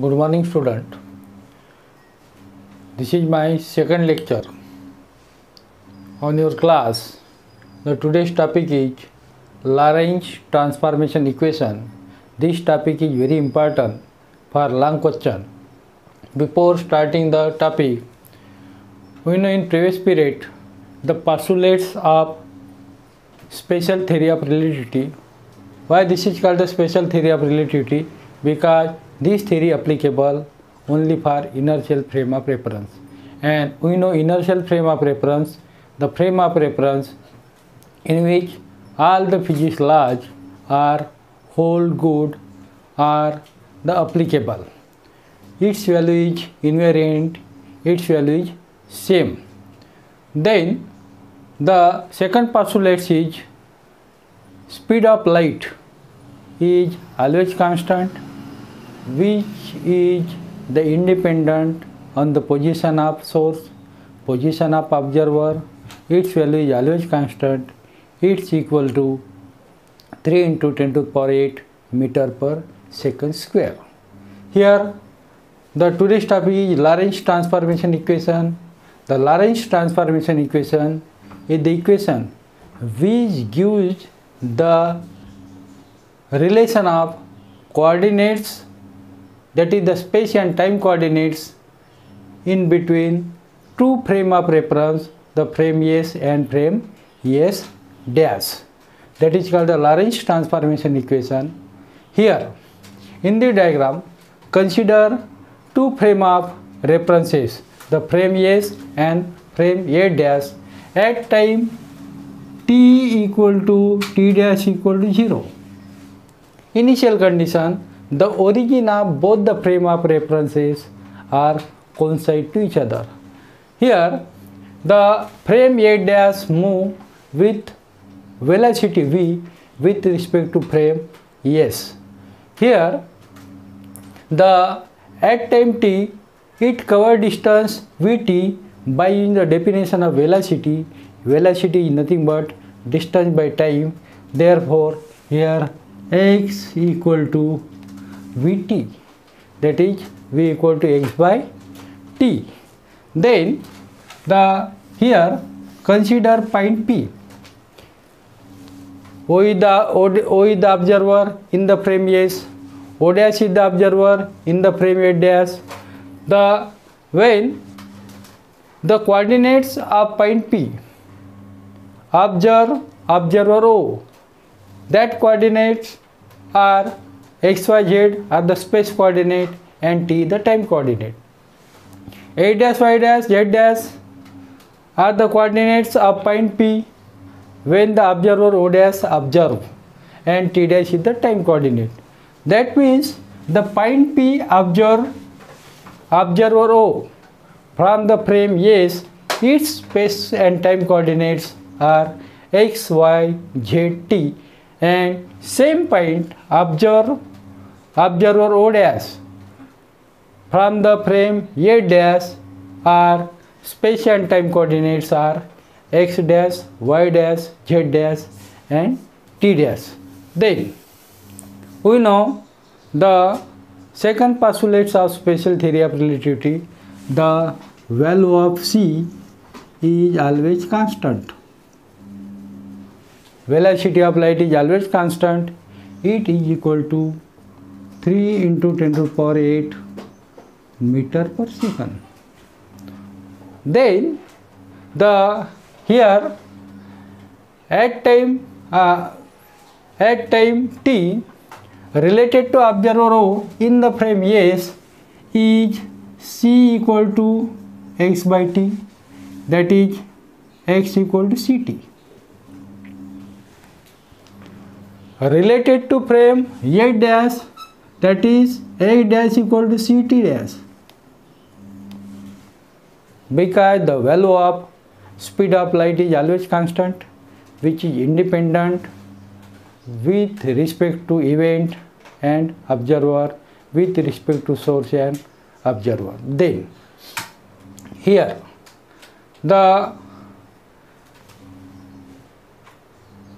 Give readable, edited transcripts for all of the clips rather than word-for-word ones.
Good morning, student. This is my second lecture on your class. The today's topic is Lagrange transformation equation. This topic is very important for long question. Before starting the topic, we know in previous period the postulates of special theory of relativity. Why this is called the special theory of relativity? Because this theory applicable only for inertial frame of reference, and we know inertial frame of reference, the frame of reference in which all the physics laws are hold good or the applicable. Its value is invariant, its value is same. Then the second postulate is speed of light is always constant, which is the independent on the position of source, position of observer. Its value is always constant. It's equal to 3 into 10 to the power 8 meter per second square. Here the today's topic is Lagrange transformation equation. The Lagrange transformation equation is the equation which gives the relation of coordinates, that is the space and time coordinates, in between two frame of reference, the frame S and frame S dash. That is called the Lagrange transformation equation. Here in the diagram, consider two frame of references, the frame S and frame A dash, at time t equal to t dash equal to 0. Initial condition: the origin of both the frame of references are coincide to each other. Here the frame A dash move with velocity v with respect to frame S. Here the at time t it cover distance vt by using the definition of velocity. Velocity is nothing but distance by time. Therefore here x equal to vt, that is v equal to x by t. Then the here consider point P. O is the observer in the frame S, O dash is the observer in the frame A dash. When the coordinates of point P, observer O, that coordinates are x, y, z are the space coordinate and t the time coordinate. A dash, y dash, z dash are the coordinates of point P when the observer O dash observe, and t dash is the time coordinate. That means the point P observer O from the frame S, its space and time coordinates are x, y, z, t, and same point observer O dash from the frame A dash are space and time coordinates are x dash, y dash, z dash, and t dash. Then we know the second postulate of special theory of relativity, the value of c is always constant. Velocity of light is always constant. It is equal to 3 into 10 to the power 8 meter per second. Then the here at time t related to observer O in the frame S is c equal to x by t, that is x equal to ct. Related to frame A dash, that is A dash equal to ct dash, because the value of speed of light is always constant, which is independent with respect to event and observer, with respect to source and observer. Then here the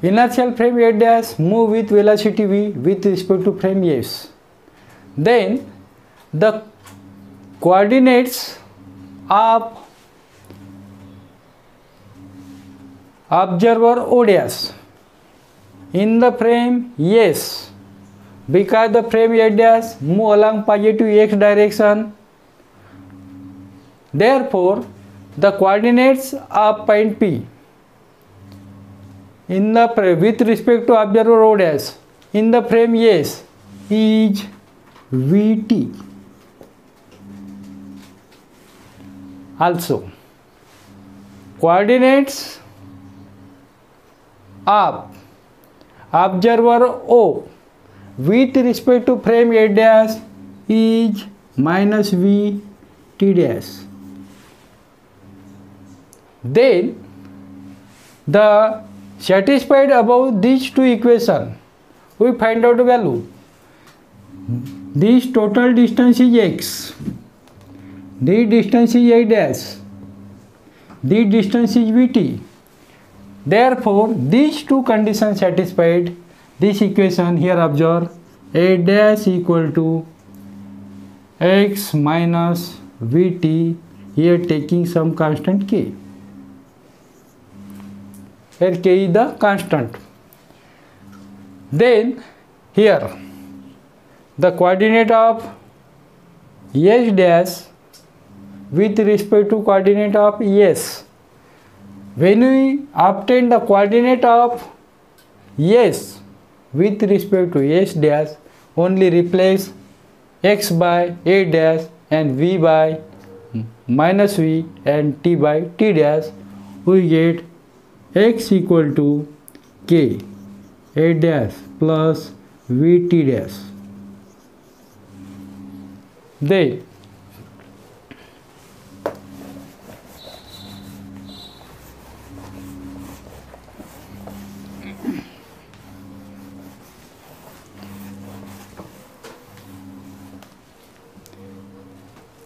inertial frame A dash move with velocity v with respect to frame S. Then the coordinates of observer O dash in the frame S, because the frame S dash move along positive x direction. Therefore, the coordinates of point P in the with respect to observer O dash in the frame S is Vt. Also, coordinates of observer O with respect to frame A dash is minus V T dash. Then, the satisfied above these two equations, we find out the value. This total distance is x, this distance is A dash, this distance is Vt. Therefore, these two conditions satisfied, this equation here observe A dash equal to x minus Vt, here taking some constant k. Here k is the constant. Then here the coordinate of S dash with respect to coordinate of S. When we obtain the coordinate of S with respect to S dash, only replace x by A dash and V by minus V and T by T dash, we get x equal to k A dash plus V T dash. Then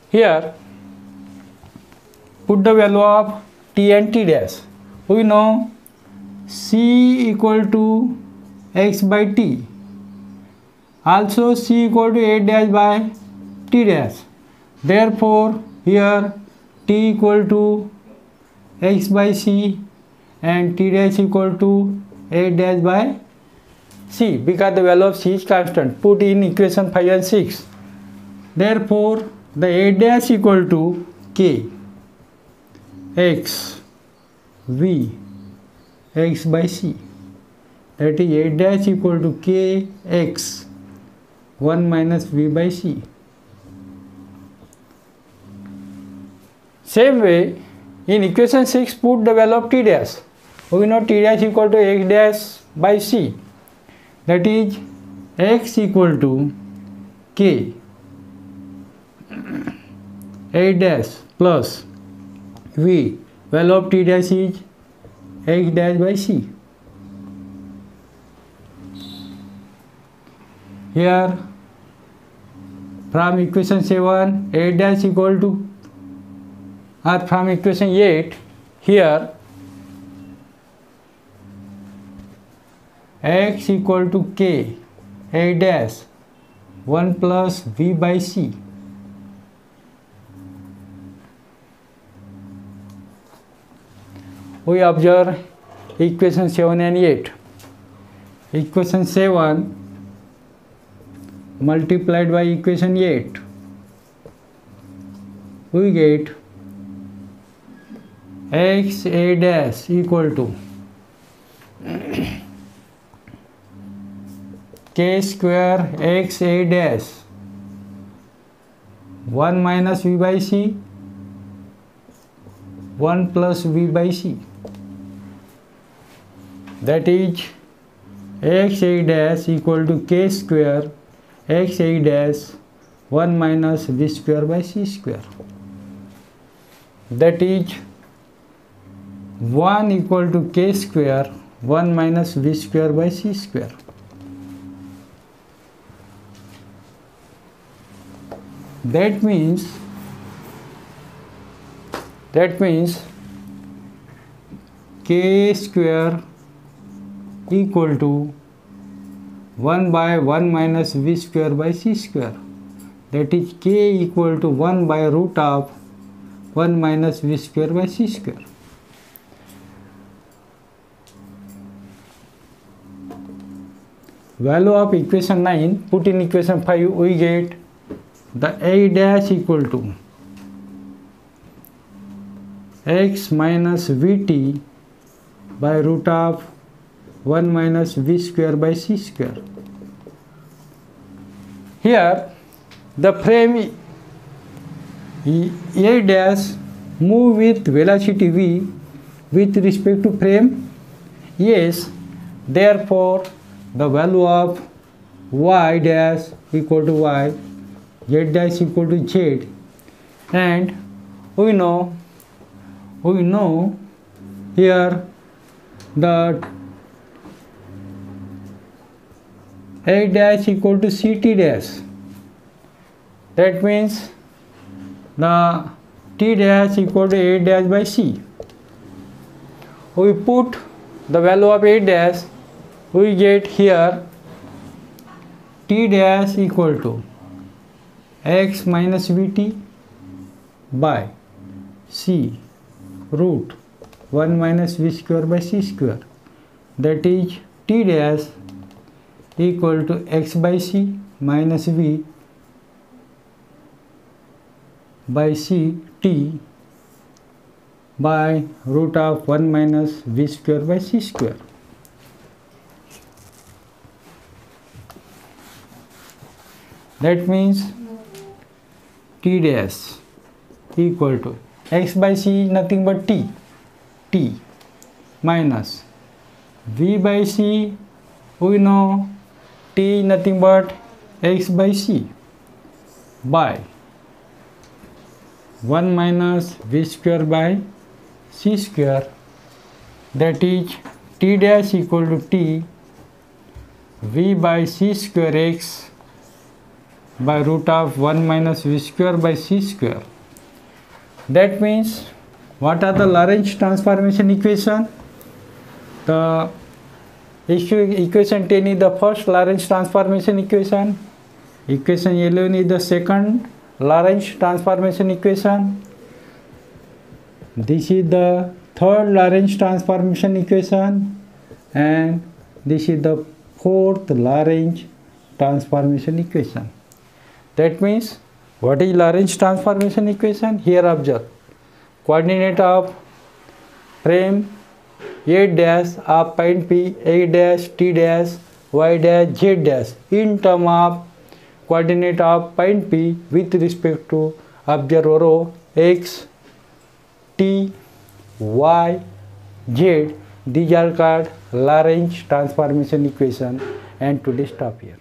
here put the value of T and T dash. We know C equal to x by T, also C equal to A dash by T dash. Therefore, here T equal to x by C and T dash equal to A dash by C, because the value of C is constant. Put in equation 5 and 6. Therefore, the A dash equal to K x V x by C, that is A dash equal to K x 1 minus V by C. Same way, in equation 6 put the value of T dash. We know T dash equal to x dash by C, that is x equal to K A dash plus V, value of T dash is x dash by C. Here from equation 7 A dash equal to, or from equation 8, here x equal to K A dash 1 plus V by C. We observe equation 7 and 8. Equation 7 multiplied by equation 8, we get x A dash equal to k square x A dash 1 minus V by C 1 plus V by C, that is x A dash equal to k square x A dash 1 minus V square by C square, that is 1 equal to k square 1 minus V square by C square. That means k square equal to 1 by 1 minus V square by C square. that is k equal to 1 by root of 1 minus v square by c square. Value of equation 9, put in equation 5, we get the a dash equal to x minus vt by root of 1 minus v square by c square. Here the frame a dash move with velocity v with respect to frame s, therefore the value of y dash equal to y, z dash equal to z, and we know here that a dash equal to ct dash. That means the t dash equal to a dash by c. We put the value of a dash, we get here t dash equal to x minus vt by c root 1 minus v square by c square, that is t dash equal to x by c minus v by c t by root of 1 minus v square by c square. That means t dash equal to x by c nothing but t minus v by c, we know t nothing but x by c by 1 minus v square by c square, that is t dash equal to t v by c square x by root of 1 minus v square by c square. That means what are the Lorentz transformation equation? The equation 10 is the first Lorentz transformation equation. Equation 11 is the second Lorentz transformation equation. This is the third Lorentz transformation equation, and this is the fourth Lorentz transformation equation. That means what is Lorentz transformation equation? Here observe, coordinate of frame a dash of point p, a dash, t dash, y dash, z dash in term of coordinate of point p with respect to observer O, x, t, y, z. These are called Lorentz transformation equation, and today stop here.